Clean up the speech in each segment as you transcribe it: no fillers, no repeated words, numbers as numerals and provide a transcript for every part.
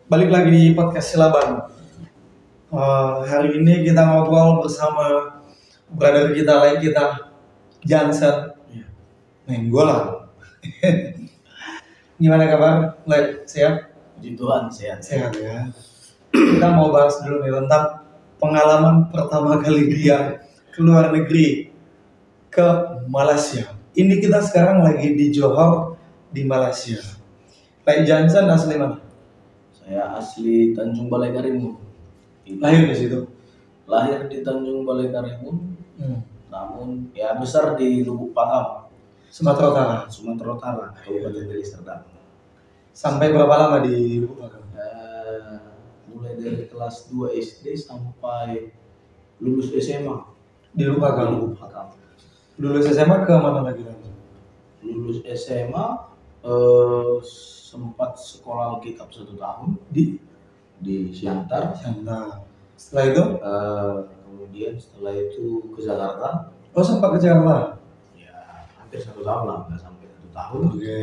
Balik lagi di podcast Silaban. Hari ini kita ngobrol bersama brother kita lain kita, Jansen. Nenggolan. Gimana kabar? Lek, sehat? Puji Tuhan, sehat. Sehat ya. Kita mau bahas dulu nih tentang pengalaman pertama kali dia keluar negeri ke Malaysia. Ini kita sekarang lagi di Johor di Malaysia. Lek Jansen asli mana? Saya asli Tanjung Balai Karimun. Lahir di situ. Lahir di Tanjung Balai Karimun, namun ya besar di Lubuk Pakam, Sumatera Utara. Sumatera Utara, Kabupaten Deli Serdang. Sampai berapa lama di Lubuk Pakam? Mulai dari kelas 2 SD sampai lulus SMA Di Lubuk di Pakam. Lubuk Pakam. Lulus SMA ke mana lagi? Lulus SMA sempat sekolah Alkitab 1 tahun di Siantar. Siantar. Setelah itu? Kemudian setelah itu ke Jakarta. Oh, sempat ke Jakarta? Ya hampir 1 tahun lah, nggak sampai 1 tahun. Oke.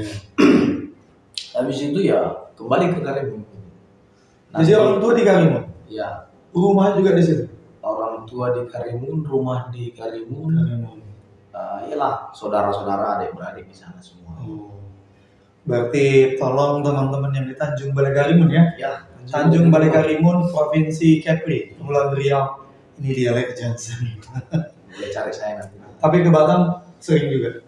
Habis itu ya kembali ke Karimun. Jadi orang tua di Karimun? Ya, Rumah juga di situ? orang tua di Karimun, rumah di Karimun. Iyalah saudara-saudara, adik-beradik di sana semua. Oh. Berarti tolong teman-teman yang di Tanjung Balai Karimun ya. Ya, Tanjung Balai Karimun, Provinsi Kepri, Kepulauan Riau. Ini dialek Jansen. boleh cari saya nanti. Tapi ke Batam sering juga?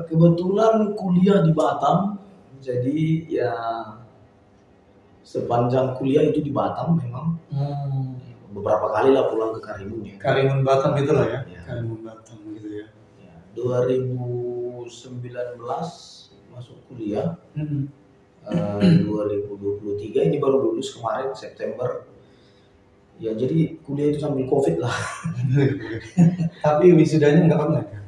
Kebetulan kuliah di Batam, jadi ya sepanjang kuliah itu di Batam memang. Beberapa kali lah pulang ke Karimun ya. Karimun Batam itulah ya. Ya. Karimun Batam gitu ya. 2019 masuk kuliah. 2023 ini baru lulus kemarin September. Ya jadi kuliah itu sambil COVID lah. Tapi wisudanya nggak online ya?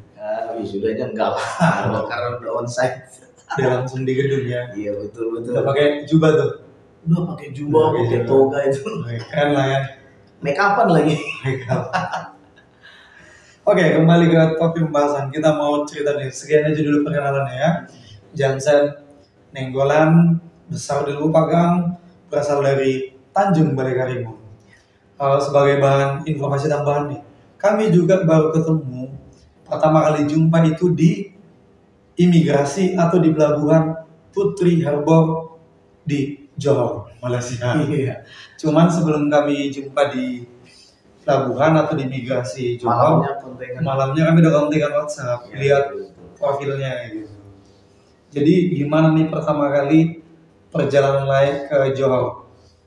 Wisudanya enggak lah, karena udah onsite. Dia langsung di gedung ya. Iya betul. Udah pakai jubah tuh. Udah pakai jubah, pakai toga itu. Keren lah ya. Make upan lagi. Oke, kembali ke topik pembahasan. Kita mau cerita nih, sekian aja dulu perkenalannya ya. Jansen Nenggolan, besar di Lubuk Pakam, berasal dari Tanjung Balai Karimun. Sebagai bahan informasi tambahan nih, kami juga baru ketemu pertama kali jumpa itu di imigrasi atau di pelabuhan Putri Harbour di Johor, Malaysia. Iya. Cuman sebelum kami jumpa di pelabuhan atau di imigrasi Johor, malamnya kami udah kontekan WhatsApp, lihat profilnya gitu. Jadi gimana nih pertama kali perjalanan lain ke Johor?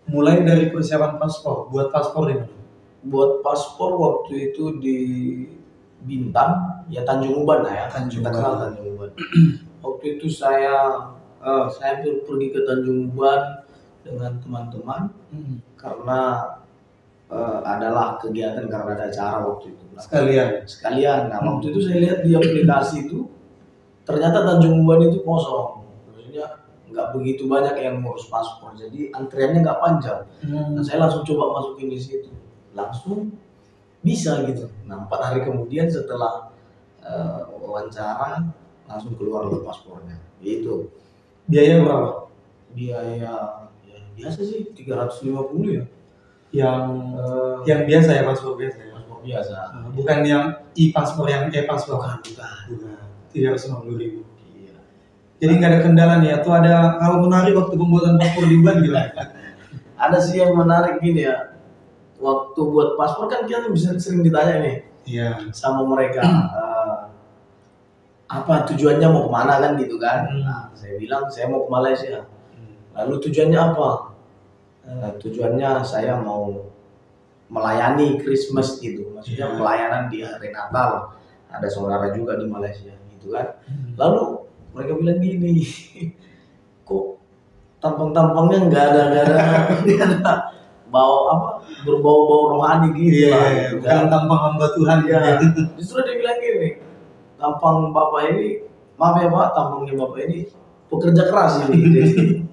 Mulai dari persiapan paspor, buat paspor di mana? Buat paspor waktu itu di Bintan, ya Tanjung Uban lah ya. Tanjung Kita Uban. kenal Tanjung Uban. Waktu itu saya pergi ke Tanjung Uban dengan teman-teman karena adalah kegiatan karena ada acara waktu itu. Sekalian. Nah waktu itu saya lihat di aplikasi itu ternyata Tanjung Uban itu kosong. Maksudnya nggak begitu banyak yang ngurus paspor, jadi antriannya nggak panjang. Nah saya langsung coba masukin di situ, langsung bisa gitu. Nah 4 hari kemudian setelah wawancara langsung keluar paspornya. Itu Biaya berapa? biaya ya biasa sih 350 ya. Yang biasa ya, paspor biasa ya. Paspor biasa. Bukan yang e-paspor, yang e-paspor. Bukan. 350.000. Iya. Jadi nggak ada kendala nih, atau ada hal menarik waktu pembuatan paspor di Uban gitu? Ada sih yang menarik gini ya. Waktu buat paspor kan kita bisa sering ditanya nih. Iya. Sama mereka apa tujuannya, mau kemana kan gitu kan. Nah, saya bilang saya mau ke Malaysia. Lalu tujuannya apa? Tujuannya saya mau melayani Christmas gitu, maksudnya pelayanan di hari Natal. Ada saudara juga di Malaysia gitu kan. Lalu mereka bilang gini, kok tampang-tampangnya nggak ada berbau-bau rohani gitu lah. Gitu Bukan tampang hamba Tuhan ya. Justru dia bilang gini, tampang bapak ini, maaf ya pak, tampangnya bapak ini pekerja keras ini.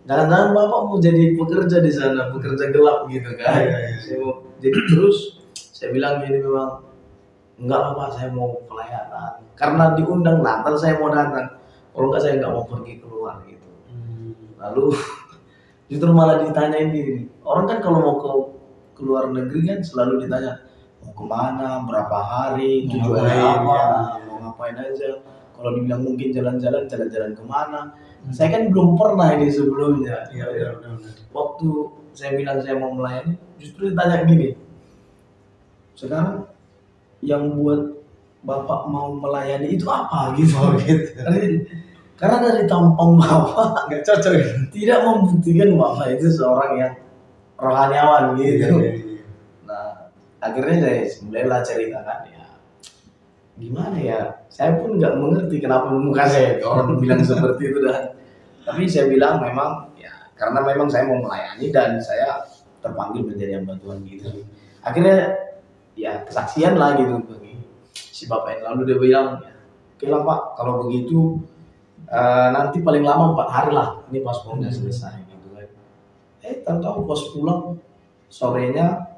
Jangan-jangan bapak mau jadi pekerja di sana, pekerja gelap gitu kan. Jadi terus saya bilang gini, memang enggak lah pak, saya mau pelayanan. Karena diundang Natal saya mau datang. Kalau enggak saya enggak mau pergi keluar gitu. Lalu Justru malah ditanyain gini. Orang kan kalau mau ke luar negeri kan selalu ditanya mau kemana, berapa hari, Mau tujuannya ngapain, apa, ya. mau ngapain aja. Kalau dibilang mungkin jalan-jalan kemana? Saya kan belum pernah ini sebelumnya. Iya. Waktu saya bilang saya mau melayani, justru ditanya gini. Sekarang yang buat Bapak mau melayani itu apa gitu? Oh gitu. Karena dari tampang Bapak Nggak cocok ya? tidak membuktikan Bapak itu seorang yang rohaniawan gitu. Iya. Nah, akhirnya saya mulailah ceritakan ya. Gimana ya? Saya pun nggak mengerti kenapa muka saya orang bilang seperti itu dan. Tapi saya bilang memang ya karena memang saya mau melayani dan saya terpanggil menjadi hamba Tuhan gitu. Akhirnya ya kesaksian lah gitu bagi si bapak ini. Lalu dia bilang, ya, oke lah Pak, kalau begitu nanti paling lama 4 hari lah ini paspornya selesai gitu kan. Tahu pas pulang sorenya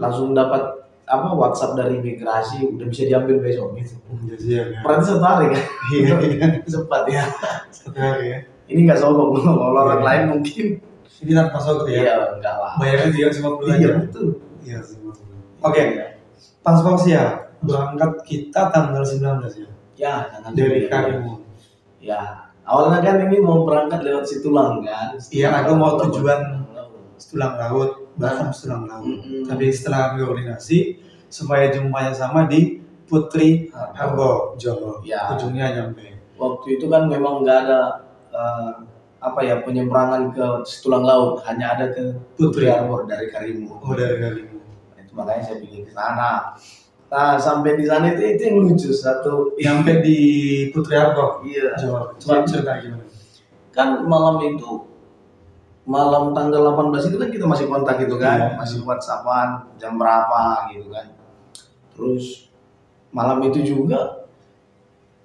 langsung dapat WhatsApp dari imigrasi udah bisa diambil besok gitu. Iya. Berarti 1 hari kan? Iya. Sempat ya. 1 hari ya. Ini nggak sogok kalau orang lain mungkin. Ini tanpa sogok ya? Iya enggak lah. Bayarnya 350 aja. Iya betul. Iya 50. Oke. Paspor siap. Berangkat kita tanggal 19 ya. Ya, tanggal Dari 9. Karimun. Ya, awalnya kan ini mau berangkat lewat Situlang kan. Iya, aku mau tujuan Situlang Laut, Batam Situlang Laut. Tapi setelah koordinasi supaya jumpanya sama di Putri Harbo, Jawa. Ya. Ujungnya nyampe. Waktu itu kan memang nggak ada penyeberangan ke Situlang Laut, hanya ada ke Putri Harbo dari Karimun. Oh, dari Karimun. Itu makanya saya pilih ke sana. Nah, sampai di sana itu yang lucu satu. Nyampe di Putri Harbo. Iya. Jawa. Coba cerita gimana? Kan malam tanggal 18 itu kan kita masih kontak gitu kan, masih WhatsAppan jam berapa gitu kan. Terus malam itu juga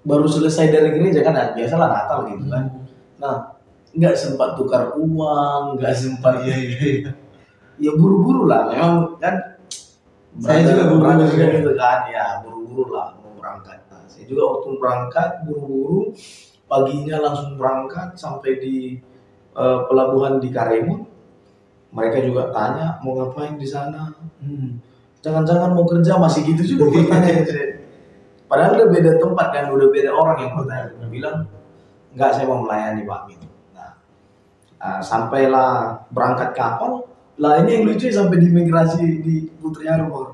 baru selesai dari gereja kan, biasalah Natal gitu kan. Nah, nggak sempat tukar uang, nggak sempat ya buru-buru lah, memang kan. Saya juga buru-buru juga gitu kan, ya buru-buru lah mau berangkat. Nah, saya juga waktu berangkat buru-buru, paginya langsung berangkat sampai di pelabuhan di Karimun. Mereka juga tanya mau ngapain di sana. Jangan-jangan mau kerja, masih gitu juga pertanyaan saya. Padahal udah beda tempat kan, udah beda orang yang bertanya. Bilang enggak, saya mau melayani Pak gitu. Nah, sampailah berangkat kapal. Lah ini yang lucu sampai di imigrasi di Putri Harbo.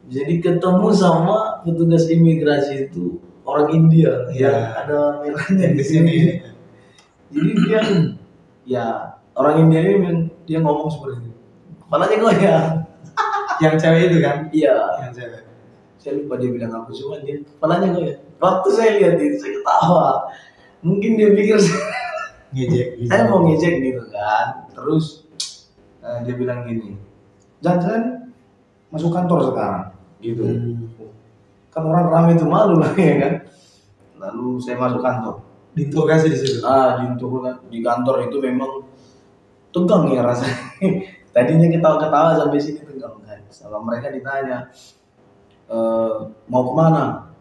Jadi ketemu sama petugas imigrasi itu orang India yang ada merahnya di sini. Jadi dia ya orang India ini dia ngomong seperti itu. Kepalanya goyang. Yang cewek itu kan? Iya. Yang cewek. Saya lupa dia bilang apa, cuma dia kepalanya goyang. Waktu saya lihat itu saya ketawa. Mungkin dia pikir ngejek. Saya mau ngejek gitu kan. Terus dia bilang gini, jangan masuk kantor sekarang gitu. Kan orang ramai itu malu lah ya kan. Lalu saya masuk kantor. Diinterogasi di situ. Di kantor itu memang tegang ya rasanya. Tadinya ketawa-ketawa sampai sini tegang kan. Sama mereka ditanya mau kemana?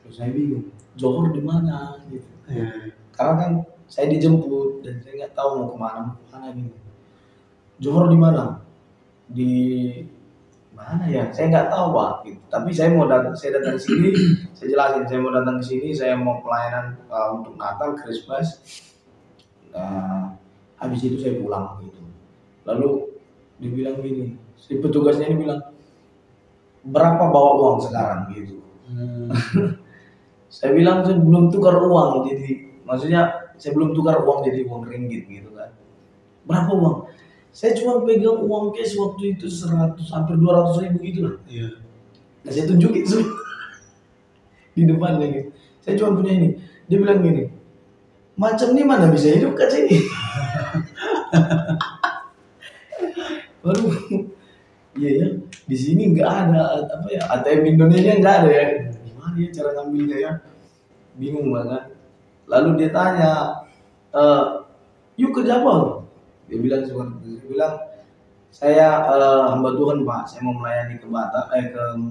Terus saya bingung. Johor di mana gitu. Karena kan saya dijemput dan saya nggak tahu mau kemana gitu. Johor di mana? Di mana ya? Saya nggak tahu Pak. Gitu. Tapi saya datang sini, saya jelasin saya mau datang ke sini, saya mau pelayanan untuk Natal, Christmas. Habis itu saya pulang gitu. Lalu dibilang gini, si petugasnya ini bilang berapa bawa uang sekarang gitu. Saya bilang saya belum tukar uang, jadi maksudnya saya belum tukar uang jadi uang ringgit gitu kan. Berapa uang? Saya cuma pegang uang cash waktu itu 100 hampir 200 ribu gitu lah. Iya. Nah, saya tunjukin semua di depannya gitu. Saya cuma punya ini. Dia bilang gini, macam ini mana bisa hidup kat sini? Baru, iya ya, di sini nggak ada ATM Indonesia nggak ada ya. Gimana ya cara ngambilnya ya? Bingung banget. Lalu dia tanya, yuk kerja apa? Dia bilang seperti itu. Dia bilang saya hamba Tuhan Pak, saya mau melayani ke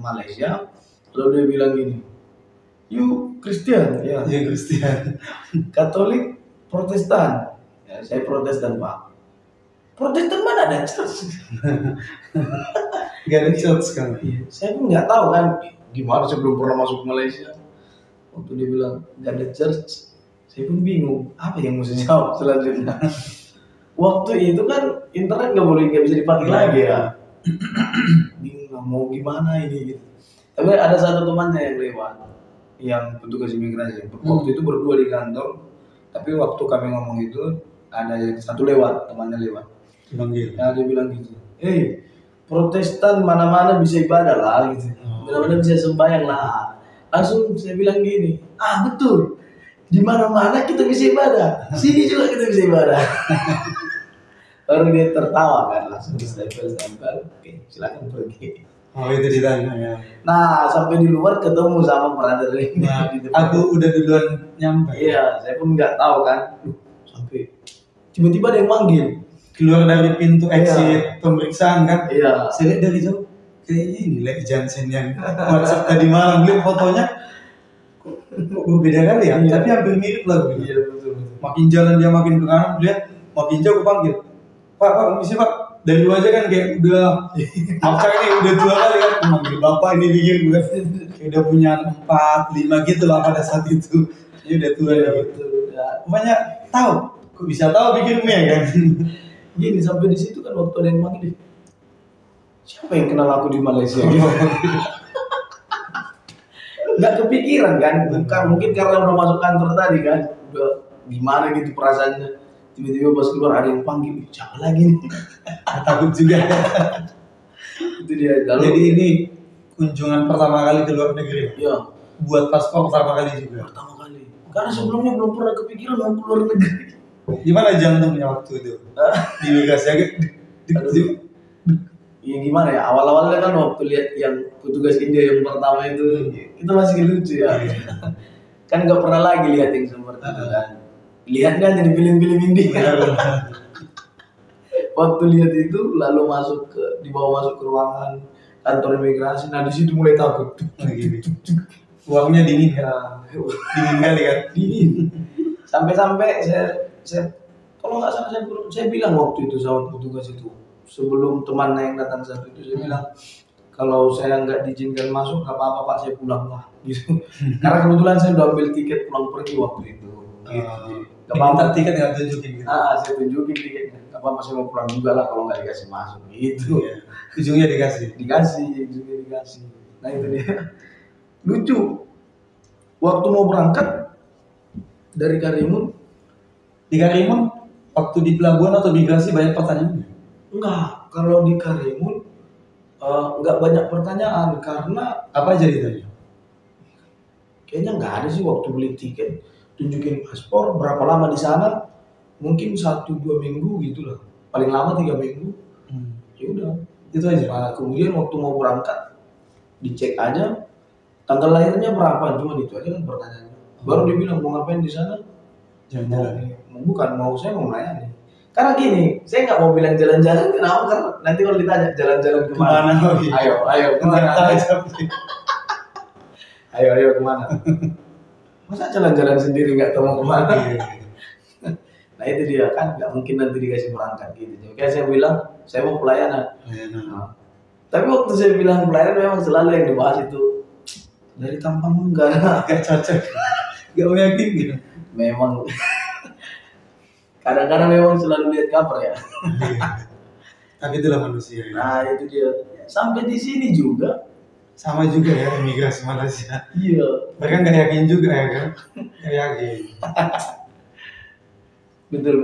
Malaysia. Lalu dia bilang gini, you Kristen ya? Iya Kristen. Katolik, Protestan. Ya, saya Protestan Pak. Protestan mana ada church? Gak ada church kan? Saya pun nggak tahu kan gimana, saya belum pernah masuk Malaysia. Waktu dia bilang nggak ada church, saya pun bingung apa yang mesti jawab selanjutnya. Waktu itu kan internet nggak bisa dipakai lagi ya. Bingung lah, mau gimana ini gitu. Tapi ada satu temannya yang lewat, yang petugas imigrasi. Waktu itu berdua di kantor, tapi waktu kami ngomong itu ada yang satu lewat, temannya lewat. Ya, dia bilang gitu, Protestan mana-mana bisa ibadah lah gitu, mana-mana bisa sembahyang lah. Langsung saya bilang gini, betul, di mana-mana kita bisa ibadah, sini juga kita bisa ibadah. Baru dia tertawa kan, langsung stempel, oke silakan pergi. Oh itu ditanya ya. Nah sampai di luar ketemu sama brother ini. Nah, aku udah duluan nyampe. Iya, saya pun nggak tahu kan, sampai tiba-tiba ada yang manggil. Keluar dari pintu exit pemeriksaan kan? Iya. Saya lihat dari jauh, kayaknya ini Lek Jansen yang WhatsApp tadi malam, lihat fotonya kok berbeda kali ya? Tapi hampir mirip lah. Iya betul. Makin jalan dia makin ke kanan, lihat makin jauh aku panggil, Pak, permisi Pak. Dari lu aja kan kayak udah, maksudnya ini udah 2 kali kan, manggil Bapak ini pikir gue kayak udah punya 4, 5 gitu lah pada saat itu. Ini udah tua ya betul. Pokoknya tahu, kok bisa tahu pikirnya kan? Gini sampai di situ kan waktu ada yang manggil, siapa yang kenal aku di Malaysia? Nggak kepikiran kan, mungkin karena udah masuk kantor tadi kan, udah gimana gitu perasaannya. Tiba-tiba pas keluar ada yang panggil, siapa lagi nih? Takut juga. Itu dia. Jadi ini kunjungan pertama kali ke luar negeri. Iya. Buat paspor pertama kali juga. Pertama kali. Karena sebelumnya belum pernah kepikiran mau ke luar negeri. Gimana jantungnya waktu itu? Di migrasi aja. Iya gimana ya, awal-awalnya kan waktu lihat yang petugas India yang pertama itu masih lucu ya. Kan nggak pernah lagi lihat yang seperti itu kan. Lihat kan jadi film-film India. Waktu lihat itu lalu dibawa masuk ke ruangan kantor imigrasi. Nah di situ mulai takut. Uangnya dingin ya. Dingin kali kan? Dingin. Sampai-sampai saya kalau nggak salah saya bilang waktu itu sama petugas itu, sebelum teman yang datang satu itu saya bilang, kalau saya nggak diizinkan masuk nggak apa-apa Pak, saya pulang lah gitu. Karena kebetulan saya udah ambil tiket pulang pergi waktu itu. Gitu. Gak apa-apa tiket nggak tunjukin gitu. Saya tunjukin tiketnya. Gak apa-apa saya mau pulang juga lah kalau nggak dikasih masuk gitu. Iya. Ujungnya dikasih. Ujungnya dikasih. Nah itu dia. Lucu. Waktu mau berangkat dari Karimun. Di Karimun waktu di pelabuhan atau migrasi banyak pertanyaan? Enggak. Kalau di Karimun nggak banyak pertanyaan karena apa aja ditanya? Kayaknya nggak ada sih waktu beli tiket. Tunjukin paspor, berapa lama di sana, mungkin 1-2 minggu gitu lah, paling lama 3 minggu. Ya udah itu aja. Nah, kemudian waktu mau berangkat dicek aja tanggal lahirnya berapa, cuma itu aja kan pertanyaannya. Baru dia bilang mau ngapain di sana? Jalan-jalan. Bukan, saya mau melayani. Karena gini, saya nggak mau bilang jalan-jalan, kenapa? Karena nanti kalau ditanya jalan-jalan kemana? Ayo kemana? Ayo kemana? Masa jalan-jalan sendiri nggak tahu mau kemana? Nah itu dia kan, nggak mungkin nanti dikasih berangkat gitu. Kayak saya bilang, saya mau pelayanan. Nah, tapi waktu saya bilang pelayanan memang selalu yang dibahas itu dari tampang enggak cocok, nggak meyakinkan. Memang kadang-kadang memang selalu lihat cover ya. Tapi itulah manusia. Nah itu dia. Sampai di sini juga. Sama juga ya imigrasi Malaysia. Iya. Mereka nggak yakin juga ya kan? Nggak yakin. Betul.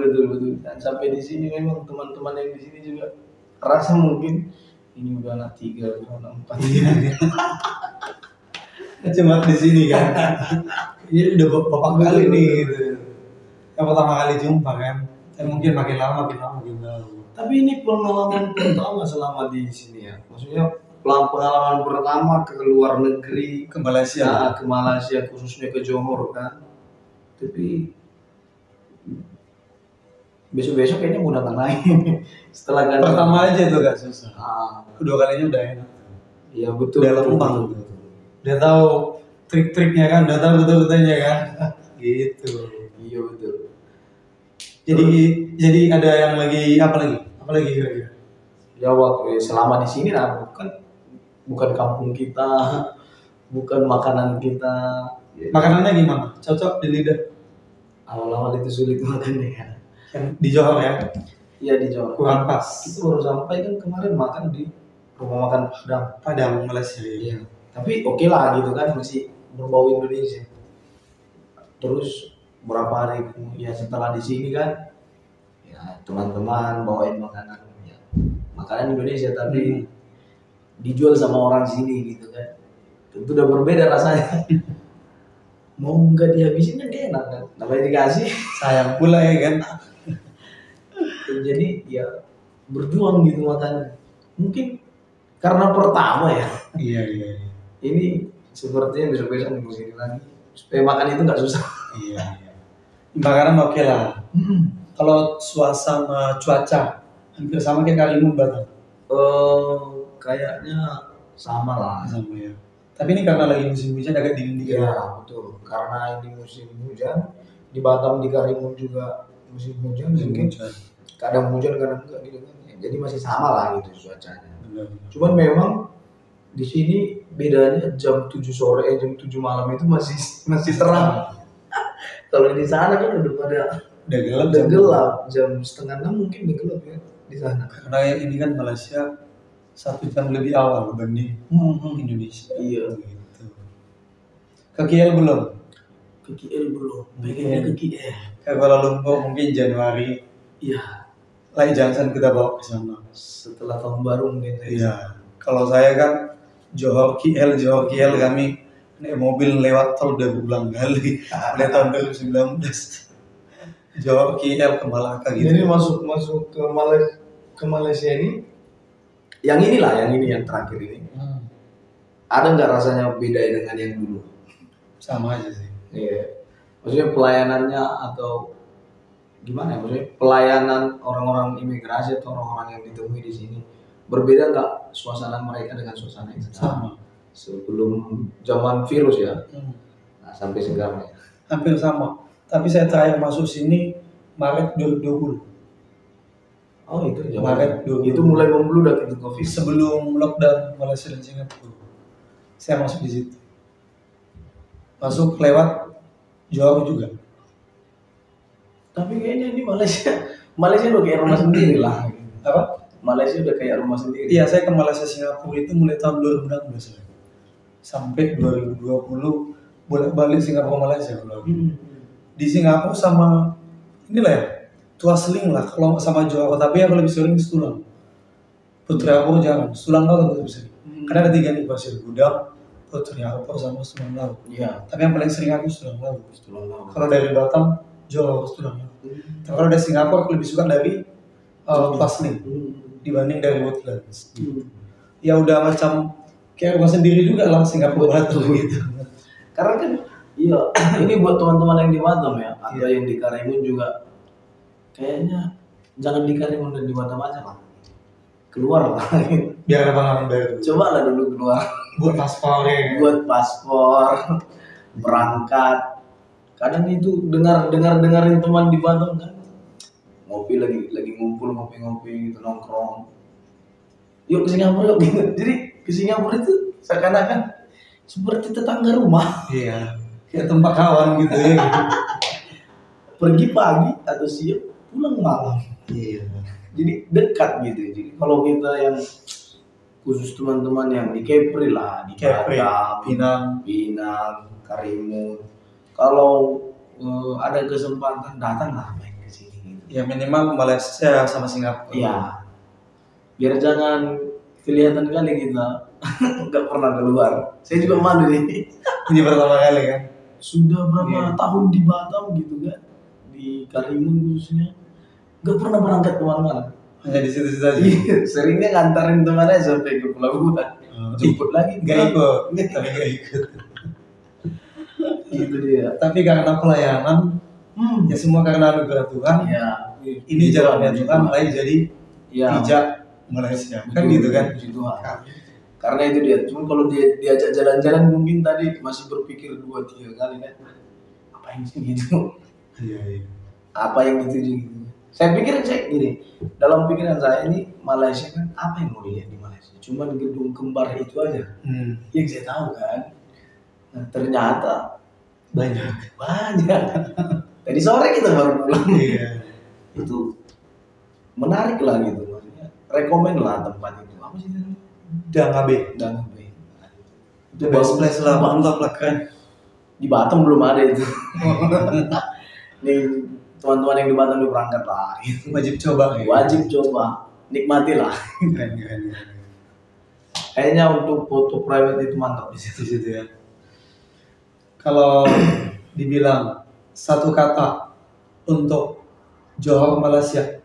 Dan sampai di sini memang teman-teman yang di sini juga rasa mungkin ini udah anak 3, udah anak 4. Cuma di sini kan. Ini udah bapak kali nih gitu. Yang pertama kali jumpa kan. Mungkin makin lama makin tahu. Tapi ini pengalaman pertama selama di sini ya. Maksudnya pengalaman pertama ke luar negeri, ke Malaysia. Ke Malaysia khususnya ke Johor kan. Tapi besok-besok kayaknya mau datang lagi. Setelah ganti. Pertama aja tuh gak susah. Kedua kalinya udah enak. Iya betul. Udah lempang. Udah tahu trik-triknya kan, udah tahu betul-betulnya kan. Gitu. Iya betul. Jadi ada yang lagi apa lagi? Apalagi kira-kira? Ya waktu selama di sini lah bukan kampung kita, bukan makanan kita. Ya, Makanannya gimana? Cocok di lidah? awal-awal itu sulit makannya ya. Yang di Johor ya? Iya di Jawa. Kurang pas. Kita baru sampai kan kemarin makan di rumah makan Padang. Padang Malaysia ya. Iya. Tapi oke lah gitu kan, masih berbau Indonesia. Terus berapa hari ya setelah di sini kan, ya teman-teman bawain makanan, ya, makanan Indonesia tapi dijual sama orang sini gitu kan. Tentu udah berbeda rasanya. Mau nggak dihabisin kan dia enak kan, namanya dikasih. Sayang pula ya kan? Jadi ya berjuang gitu makan. Mungkin karena pertama ya. Iya. Ini sepertinya besok-besok minggu sini lagi supaya makan itu nggak susah. Iya. Makanan oke lah. Kalau suasana cuaca hampir sama kayak Karimun Batam. Kayaknya sama lah. Sama ya. Tapi ini karena lagi musim hujan agak dingin dingin. Iya betul. Karena ini musim hujan di Batam di Karimun juga musim hujan mungkin. Kadang hujan kadang enggak gitu kan. Ya, jadi masih sama lah gitu cuacanya. Benar. Cuman memang di sini bedanya jam 7 sore jam 7 malam itu masih terang. Kalau di sana kan Udah gelap. udah gelap jam setengah 6 mungkin udah gelap ya di sana. Karena ini kan Malaysia 1 jam lebih awal dibanding Indonesia. Iya. Gitu. Ke KL belum? Ke KL belum. Pengennya ke KL. Ke Kuala Lumpur mungkin Januari. Iya. Lai Johnson kita bawa ke sana. Setelah tahun baru mungkin. Iya. Kalau saya kan Johor KL kami naik mobil lewat tol udah berulang kali mulai tahun 2019. Johor KL ke Malaka gitu. Jadi masuk ke Malaysia ini yang ini yang terakhir ini. Ada nggak rasanya beda dengan yang dulu? Sama aja sih. Iya. Maksudnya pelayanannya atau gimana ya? Maksudnya pelayanan orang-orang imigrasi atau orang-orang yang ditemui di sini berbeda nggak suasana mereka dengan suasana yang Sama. Sebelum zaman virus ya? Nah, sampai sekarang ya. Hampir sama. Tapi saya terakhir masuk sini Maret 2020. Oh itu Maret 2020. itu mulai membludak itu COVID. Sebelum lockdown Malaysia dan Singapura. Saya masuk di situ. Masuk lewat Johor juga. Tapi kayaknya ini Malaysia udah kayak rumah sendiri lah. Apa? Malaysia udah kayak rumah sendiri. Iya, saya ke Malaysia Singapura itu mulai tahun 2016 sampai 2020 bolak-balik Singapura Malaysia. Di Singapura sama inilah ya, Tuas Link lah kalau nggak sama Johor, tapi yang lebih sering Setulang. Putri Harbour jangan, Setulang Laut lebih sering. Karena ada 3 nih, Pasir Gudang, Putri Harbour sama Setulang Laut. Iya. Tapi yang paling sering aku Setulang Laut. Setulang Laut. Kalau dari Batam, Johor, Setulang Laut. Tapi kalau dari Singapura aku lebih suka dari Tuas Link dibanding dari Woodlands. Ya udah macam kayak rumah sendiri juga lah Singapura Batu gitu. Karena kan iya ini buat teman-teman yang di Batam ya atau yang di Karimun juga kayaknya jangan di Karimun dan di Batam aja lah, keluar lah. Biar ada pengalaman baru. Coba lah dulu keluar Buat paspor ya. buat paspor berangkat. Kadang itu dengerin teman di Batam kan ngopi lagi ngumpul ngopi-ngopi gitu nongkrong. Yuk ke Singapura yuk gitu. Jadi ke Singapura itu seakan-akan seperti tetangga rumah. Iya. Kayak tempat kawan gitu ya. Pergi pagi atau siang pulang malam. Iya. Jadi dekat gitu. Jadi kalau kita yang khusus teman-teman yang di Kepri lah, di Kepri, Batam, Pinang, Karimun. Kalau ada kesempatan datang lah main ke sini. Gitu. Ya minimal Malaysia sama Singapura. Iya. Biar jangan kelihatan kali kita nggak pernah keluar. Saya juga malu nih. Ini pertama kali kan. Sudah berapa tahun di Batam gitu kan, di Karimun khususnya nggak pernah berangkat kemana-mana. Hanya di situ saja. Seringnya ngantarin temannya sampai ke pelabuhan, jemput lagi Gak ikut, tapi gak ikut. Gitu dia. Tapi karena pelayanan, ya semua karena anugerah Tuhan. Ya, ini jalannya Tuhan mulai jadi pijak Malaysia. Kan gitu kan? Karena itu dia. Cuma kalau dia diajak jalan-jalan mungkin tadi masih berpikir 2-3 kali kan. Apa yang sih gitu? Iya. Apa yang dituju gitu? Saya pikir cek gini, dalam pikiran saya ini Malaysia kan apa yang mau dilihat di Malaysia? Cuman gedung kembar itu aja yang saya tahu kan. Nah, ternyata Banyak. banyak. Tadi sore kita baru pulang. Iya. Itu menarik lah gitu maksudnya. Rekomen lah tempat itu. Apa sih itu? Dangabe. Dangabe. The best place lah, mantap lah kan. Di Batam belum ada itu. Nih teman-teman yang di Batam udah berangkat lah. Gitu. Wajib coba. Wajib coba, nikmati lah. Keren. Kayaknya untuk foto private itu mantap di situ. Di situ ya. Kalau dibilang satu kata untuk Johor Malaysia,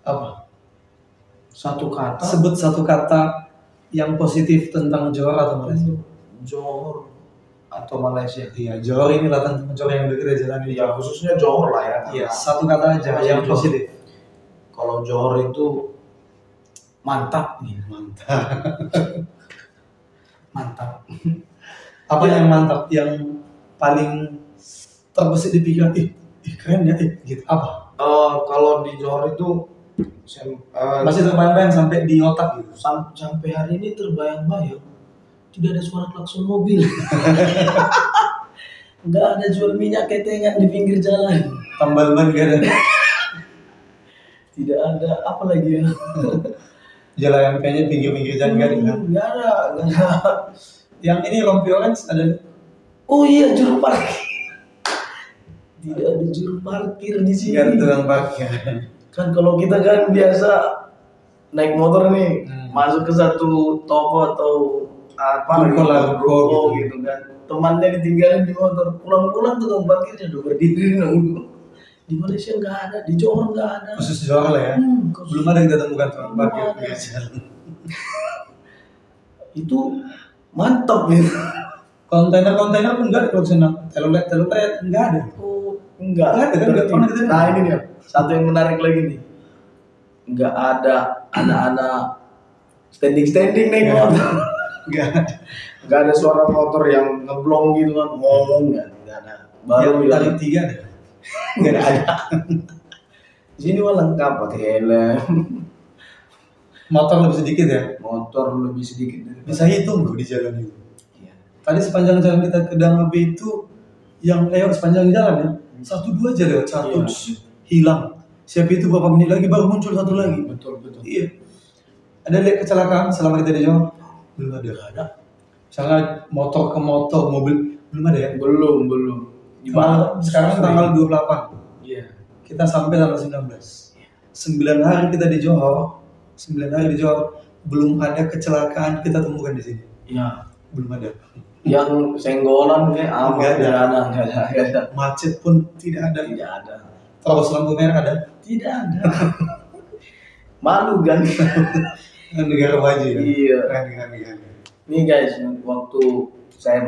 apa? Satu kata. Sebut satu kata yang positif tentang Johor atau Malaysia. Johor atau Malaysia. Iya, Johor ini lah teman Johor yang udah kita jalani. Ya khususnya Johor lah ya. Iya, satu kata aja yang Johor. positif. Kalau Johor itu mantap nih. Mantap. Apa yang mantap, yang paling terbesit di pikiran, keren ya, gitu. Apa? Kalau di Johor itu Masih terbayang-bayang sampai di otak gitu. sampai hari ini terbayang-bayang tidak ada suara klakson mobil. Nggak ada jual minyak ketengan di pinggir jalan. Tambal ban gak ada. Tidak ada apa lagi ya? Jalan yang kayaknya pinggir-pinggir jalan gak ada. Nggak ada. Yang ini rompi orange ada. Oh iya, juru parkir. Tidak ada juru parkir di sini. Gak ada tukang parkir. Kan kalau kita kan biasa naik motor nih, masuk ke satu toko atau apa ruko gitu kan. Temannya ditinggalin di motor, pulang-pulang tukang parkirnya udah berdiri nunggu. Di Malaysia nggak ada, di Johor nggak ada. Khusus Johor lah ya. Belum ada kita temukan tukang parkir pinggir jalan. Itu mantap gitu. Kontainer pun enggak ada kalau sana. Telolet enggak ada. Oh, enggak. Enggak ada kan? Enggak pernah kita. Nah ini dia. Satu yang menarik lagi nih. Enggak ada anak-anak standing naik motor. Enggak ada suara motor yang ngeblong gitu kan, ngomong enggak ada. Baru yang tarik tiga ada. Enggak ada. Di sini mah lengkap pakai helm. Motor lebih sedikit ya. Motor lebih sedikit. Bisa hitung loh di jalan itu. Iya. Tadi sepanjang jalan kita ke Dangabe itu yang lewat sepanjang jalan ya, 1-2 aja lewat satu hilang. Siapa itu beberapa menit lagi baru muncul satu lagi. Betul. Iya. Ada lihat kecelakaan selama kita di Johor? Belum ada. Misalnya motor ke motor, mobil belum ada ya? Belum. Sekarang tanggal 28. Iya. Kita sampai tanggal 19. 9 hari kita di Johor. 9 hari di Johor, belum ada kecelakaan kita temukan di sini. Iya. Belum ada. Yang senggolan kayak Nggak ada. Nggak ada. Macet pun tidak ada. Tidak ada. Terus lampu merah ada. Tidak ada. Malu kan? Negara maju ya. Iya. Keren. Nih guys, waktu saya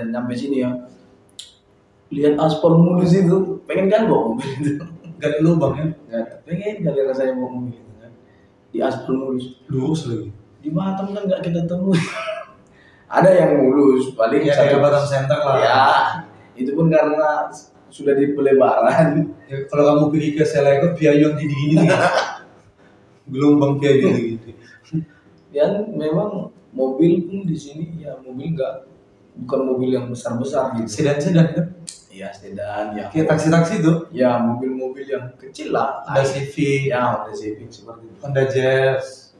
nyampe sini ya, lihat aspal mulus itu, pengen kan bawa mobil itu. Gak ada lubang ya. Nggak, pengen kali rasanya bawa mobil itu kan. Di aspal mulus. Lurus lagi. Di Batam kan nggak kita temui. Ada yang mulus, paling Ya kayak Batam Center lah. Ya, itu pun karena sudah di pelebaran. Ya, kalau kamu pergi ke Seleko, piayong gini-gini. Gelombang piayong gitu. Dan memang mobil pun di sini ya mobil bukan mobil yang besar gitu. Sedan kan? Iya sedan ya. Kayak taksi itu. Ya mobil-mobil yang kecil lah. Honda Civic. Ya Honda Civic seperti itu. Honda Jazz.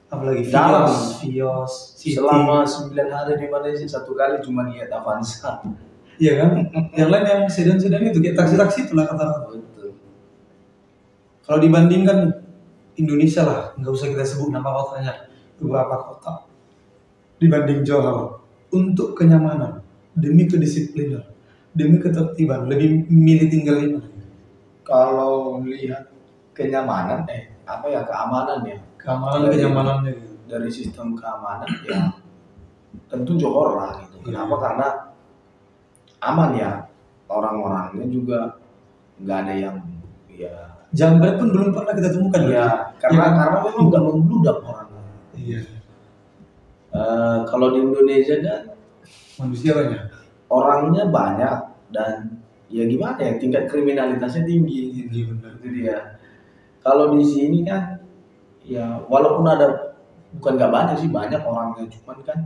Apalagi Vios. City. Selama 9 hari di Malaysia satu kali cuma lihat Avanza. Iya kan? Yang lain yang sedan itu kayak taksi itulah kata-kata. Betul. Kalau dibandingkan Indonesia lah, nggak usah kita sebut nama kotanya, beberapa kota dibanding Johor untuk kenyamanan, demi kedisiplinan, demi ketertiban, lebih milih tinggal di mana? Kalau lihat kenyamanan, keamanan ya. Kenyamanannya gitu. Dari sistem keamanan ya tentu Johor lah gitu. Kenapa? Karena aman ya, orang-orangnya juga nggak ada yang ya. Jambret pun belum pernah kita temukan ya. Karena memang nggak membludak orang. Iya. Kalau di Indonesia kan manusia banyak, orangnya banyak dan ya gimana ya tingkat kriminalitasnya tinggi. Benar. Itu dia. Kalau di sini kan ya walaupun ada, bukan nggak banyak sih, banyak orangnya, cuman kan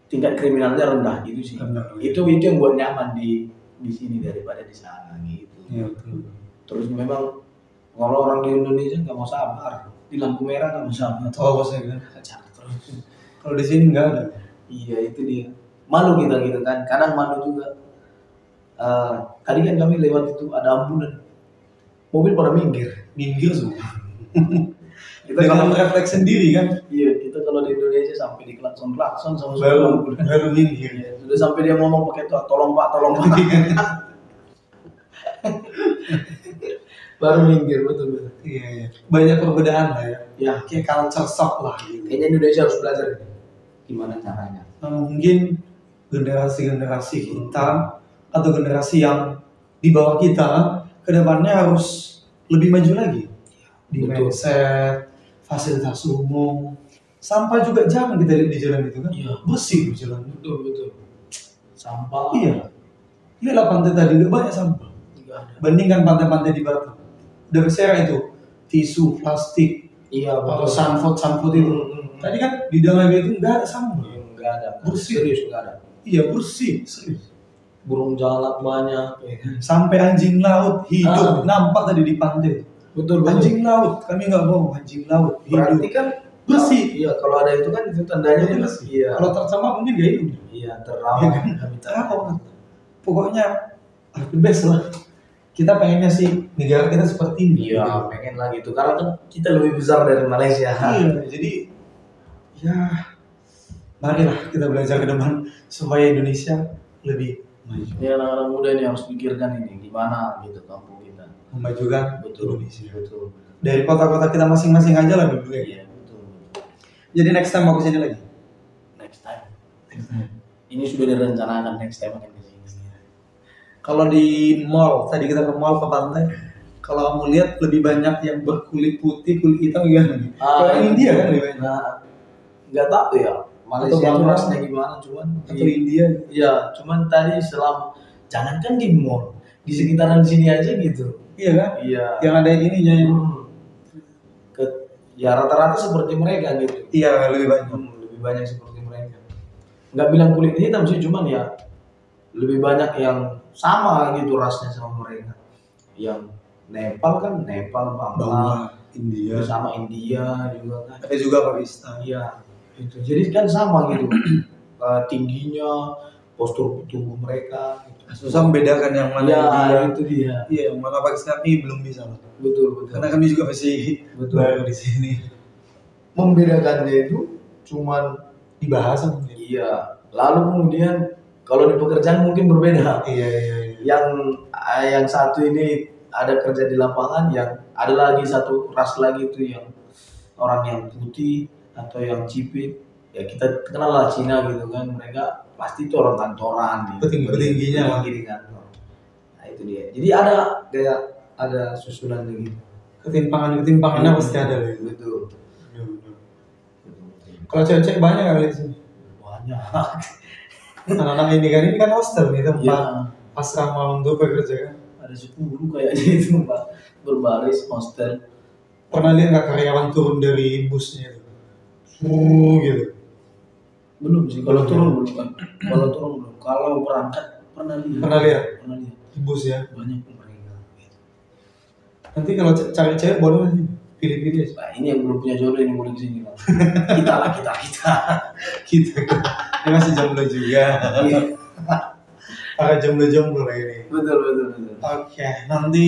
tingkat kriminalnya rendah gitu sih. Rendah. Itu yang buat nyaman di sini daripada di sana gitu. Iya betul. Terus memang kalau orang di Indonesia nggak mau sabar, di lampu merah nggak mau sabar. Oh maksudnya kan. Kejar terus. Kalau di sini nggak ada. Iya itu dia. Malu kita gitu kan. Kadang malu juga. Tadi kan kami lewat itu ada ambulan, mobil pada minggir semua. Kita Dengan kalau refleks sendiri kan. iya, kita kalau di Indonesia sampai di klakson sama Baru minggir. iya, sudah sampai dia ngomong pakai itu, tolong pak. Baru minggir, betul. Iya, iya. Banyak perbedaan lah ya. Ya, Kayak culture shock lah gitu. kayaknya Indonesia harus belajar gimana caranya. Nah, mungkin generasi-generasi kita atau generasi yang di bawah kita kedepannya harus lebih maju lagi di Betul. mindset, fasilitas umum, sampah juga jangan kita lihat di jalan itu kan, Iya. bersih di jalan. Betul. Sampah. Iya, lihatlah pantai tadi udah banyak sampah. Nggak ada. Bandingkan pantai-pantai di Batam, udah berserakan itu tisu, plastik, Iya, atau betul. sanford itu. Tadi kan di dalam itu nggak ada sampah. Nggak ada. Bersih. Serius nggak ada. Iya bersih, serius. Burung jalak banyak. Sampai anjing laut hidup nampak tadi di pantai. Betul. Anjing laut, kami nggak bohong, anjing laut hidup. Berarti kan Bersih. Iya, kalau ada itu kan itu tandanya Betul, dia bersih. Iya. Kalau tercemar mungkin gak hidup. Iya, Iya terawat. kan? Terawat. Pokoknya the best lah. Kita pengennya sih negara kita seperti ini. Iya, pengen lagi itu karena kan kita lebih besar dari Malaysia. Iya, jadi ya marilah kita belajar ke depan supaya Indonesia lebih maju, Ya, anak-anak muda ini harus pikirkan ini gimana gitu kampung kita. memajukan Betul. Indonesia. Betul. Dari kota-kota kita masing-masing aja lah dulu ya. Iya, betul. Jadi next time mau kesini lagi. Next time. Ini sudah direncanakan next time akan ke sini. Kalau di mall, tadi kita ke mall ke pantai, kalau kamu lihat lebih banyak yang berkulit putih, kulit hitam gimana nih? Kayak India kan lebih banyak. Nah, nggak tahu ya. Malaysia itu Bangla. rasanya gimana, cuman Atau India. iya, cuman tadi jangankan di mall, di sekitaran sini aja gitu. Iya kan? Iya. Yang ada ininya. Ya rata-rata seperti mereka gitu. Iya, lebih banyak. Lebih banyak seperti mereka. Nggak bilang kulit hitam sih, cuman ya lebih banyak yang sama gitu rasnya sama mereka. Yang Nepal kan Nepal, Bangla, India. sama India juga kan. Ada juga Pakistan. Iya, itu. Jadi kan sama gitu. Tingginya, postur tubuh mereka. Gitu. Susah membedakan yang mana Ya, India. itu dia. Iya, yang mana Pakistan ini belum bisa lah. Betul. Karena kami juga masih Betul. baru di sini. Membedakannya itu cuman Di bahasa mungkin. iya. Lalu kemudian kalau di pekerjaan mungkin berbeda. Iya. Yang satu ini ada kerja di lapangan, yang ada lagi satu ras lagi itu yang orang yang putih atau yang cipit. Ya kita kenal lah Cina gitu kan, mereka pasti itu orang kantoran gitu. Petingginya lah. Petinggi di kantor. Nah itu dia. Jadi ada susunan gitu. Ketimpangannya pasti ada lah. Betul. Kalau cewek-cewek banyak kali di sini. Banyak. Anak-anak ini kan hostel nih tempat Iya. asrama untuk bekerja kan. Ada 10 kayaknya itu Pak, berbaris hostel. Pernah lihat nggak karyawan turun dari busnya itu? Gitu. Belum sih, kalau turun belum kan. Kalau turun belum. Kalau berangkat pernah lihat. Pernah lihat? Pernah lihat. Di bus ya. Banyak mereka. Nanti kalau cari cewek boleh nggak sih? Pilih-pilih aja. Nah, ini yang belum punya jodoh ini boleh kesini Pak. Kita lah kita. Gitu. Dia masih jomblo juga. Iya. Para jomblo lah ini. Betul. Oke, nanti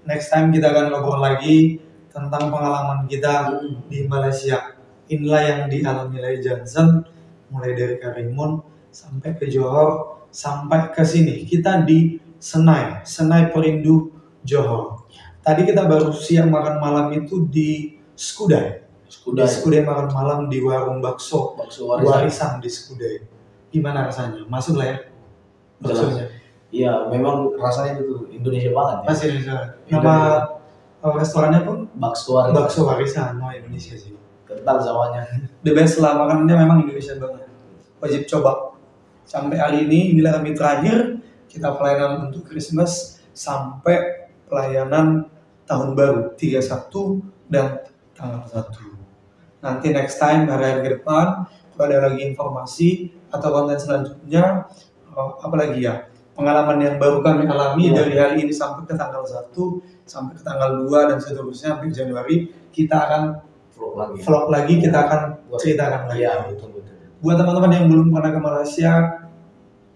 next time kita akan ngobrol lagi tentang pengalaman kita di Malaysia. Inilah yang dialami oleh Johnson, mulai dari Karimun sampai ke Johor, sampai ke sini. Kita di Senai Perindu Johor. Tadi kita baru siang makan malam itu di Skudai. Di Skudai makan malam di warung bakso warisan di Skudai. Gimana rasanya? Masuk lah ya. Baksonya. Iya, memang rasanya itu Indonesia banget ya. Masih Indonesia. Nama restorannya pun bakso warisan. Indonesia sih. Kental samanya. The best lah, makanannya memang Indonesia banget. Wajib coba. Sampai hari ini, inilah kami terakhir. Kita pelayanan untuk Christmas sampai pelayanan tahun baru 31 dan tanggal 1. Nanti next time hari-hari ke depan kalau ada lagi informasi atau konten selanjutnya, apalagi ya, pengalaman yang baru kami alami dari hari ini sampai ke tanggal 1 sampai ke tanggal 2 dan seterusnya sampai Januari, kita akan vlog lagi, kita akan ceritakan lagi. Iya, betul. Buat teman-teman yang belum pernah ke Malaysia,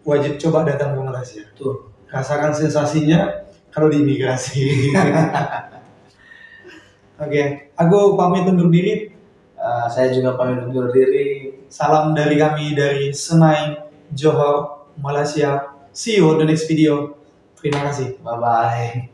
wajib coba datang ke Malaysia. Tuh, Rasakan sensasinya kalau di imigrasi. Oke, aku pamit undur diri. saya juga pamit undur diri. Salam dari kami dari Senai, Johor, Malaysia. See you on the next video. Terima kasih. Bye-bye.